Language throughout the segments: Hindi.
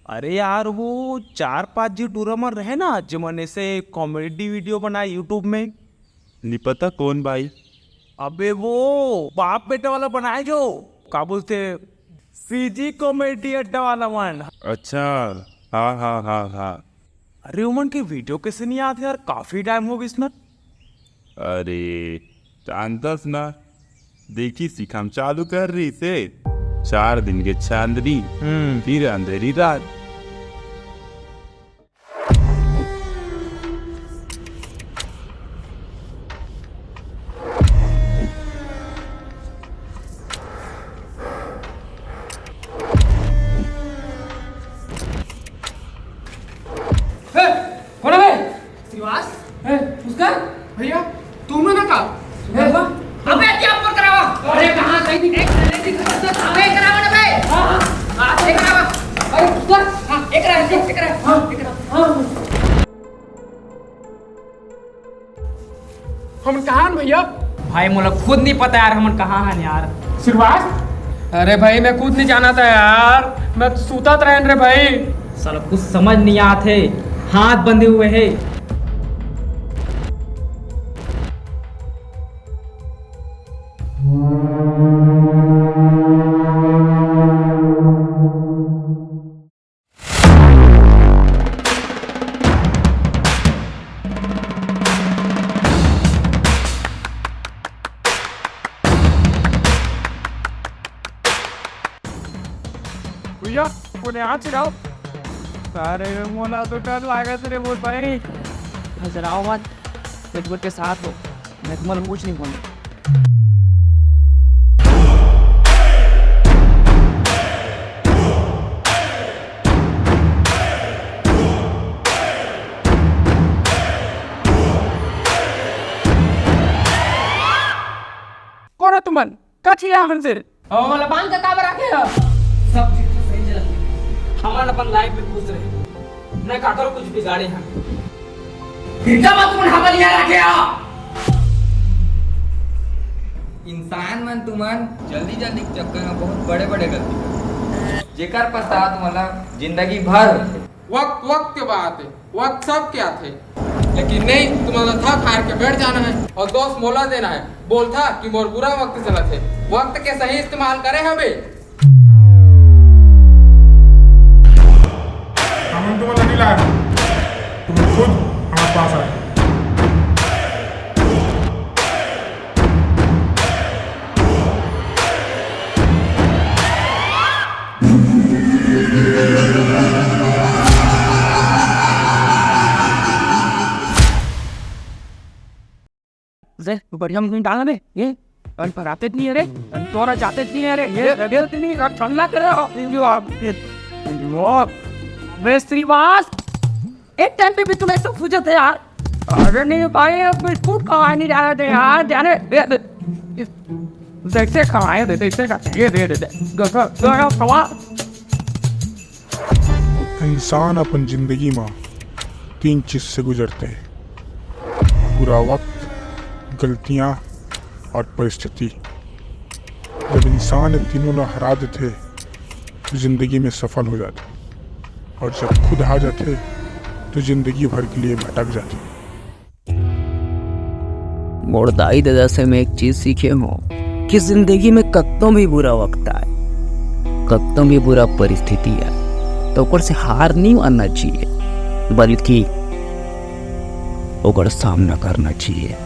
अरे यार वो 4-5 जी टूरमर रहे ना जिमने से कॉमेडी वीडियो बनाए यूट्यूब में। नहीं पता कौन भाई। अबे वो बाप बेटे वाला बनाए जो क्या बोलते सीजी कॉमेडी अड्डा वाला वन। अच्छा हाँ हाँ हाँ हाँ। अरे उमन के वीडियो कैसे नहीं आते यार, काफी टाइम हो गया इसमें। अरे चांदस ना देखी सीखम चालू कर रही से 4 दिन के चांदनी फिर अंधेरी रात। पुष्कर भैया तुमने ना कहा अबे क्या ऊपर करावा। अरे कहां सही दिख अबे करावा ना बे। हां एक करावा। अरे पुष्कर हां एक करा हां हम कहां हैं भैया। भाई मुझे खुद नहीं पता यार हम कहाँ हैं यार। श्रीवास अरे भाई मैं खुद नहीं जाना था यार, मैं सूता था रे भाई। साला कुछ समझ नहीं आते, हाथ बंधे हुए हैं। भैया उन्हें हाथ चढ़ाओ। अरे मोला तो डर लगा तेरे बोल भाई। हजराओ मत, मजबूत के साथ हो, मैं तुम्हारा कुछ नहीं बोलूँ। कौन है तुमन कछी यहाँ से वाला बांध का काबर रखे हो। सब चीज तो सही चलती है, हमारा अपन लाइफ में खुश रहे, न का करो कुछ बिगाड़े हैं। फिर क्या बात तुमने हवा लिया रखे हो। इंसान मन तुमन जल्दी जल्दी के चक्कर में बहुत बड़े बड़े गलती करते, जेकर पश्चात मतलब जिंदगी भर वक्त वक्त के बात है, वक्त सब क्या थे, लेकिन नहीं तुम्हारा था खार के बैठ जाना है और दोस्त मोला देना है। बोल था कि मोर बुरा वक्त चला थे, वक्त के सही इस्तेमाल करे हमें। हम तुम्हें नहीं लाए, तुम खुद हमारे पास आए। बढ़िया मुझे डालना रे ये पर आते नहीं है रे, तोरा जाते नहीं है रे, ये रेबेल नहीं कर ठंडा करे जो आप वे श्रीवास एक टाइम पे भी तुम ऐसा पूछे थे यार। अरे नहीं भाई अब बिस्कुट कहाँ नहीं जा रहे थे यार, जाने जैसे खाए थे जैसे खाते ये दे खवा। इंसान अपन जिंदगी में 3 चीज से गुजरते हैं, बुरा वक्त, गलतियाँ और परिस्थिति। जब इंसान इन तीनों को हरा देते तो जिंदगी में सफल हो जाते, और जब खुद हार जाते तो जिंदगी भर के लिए भटक जाते। मोर दाई दादा से मैं एक चीज सीखे हूँ कि जिंदगी में कत्तों भी बुरा वक्त आए, कत्तों भी बुरा परिस्थिति है तो ऊपर से हार नहीं मानना चाहिए, बल्कि ओकर सामना करना चाहिए।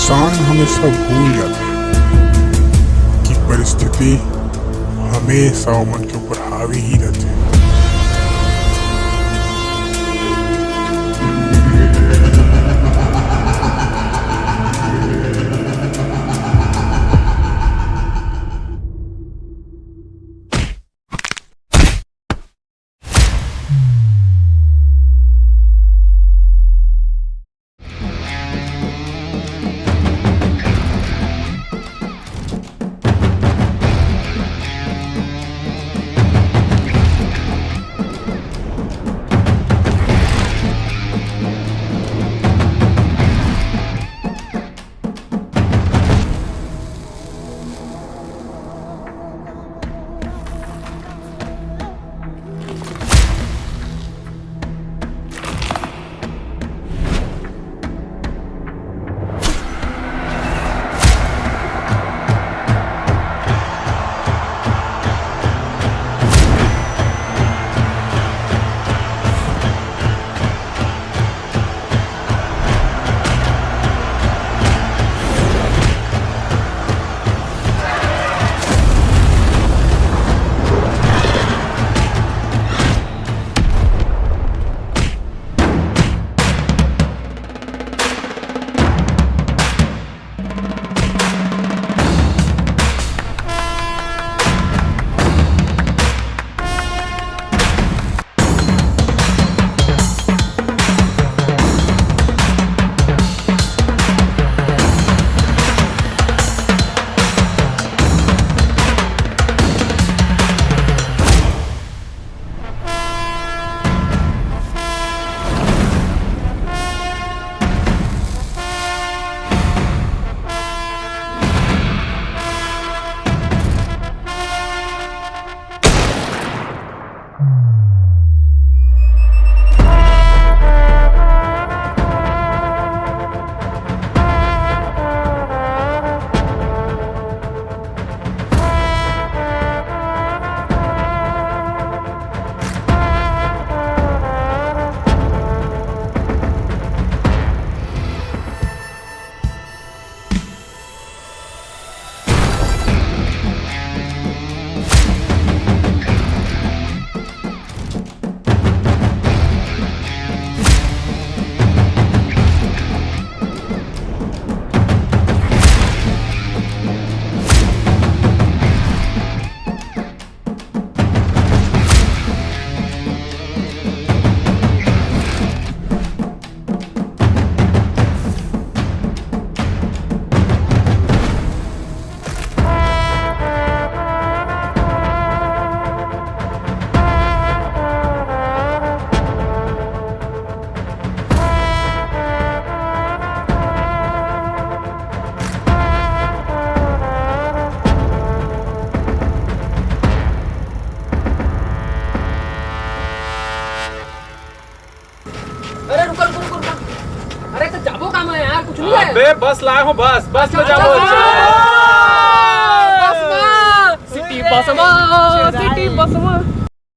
इंसान हमेशा भूल जाता है कि परिस्थिति हमेशा मन के ऊपर हावी ही रहती है। अबे बस लाया हूँ, बस बस में जाओ। सिटी बस में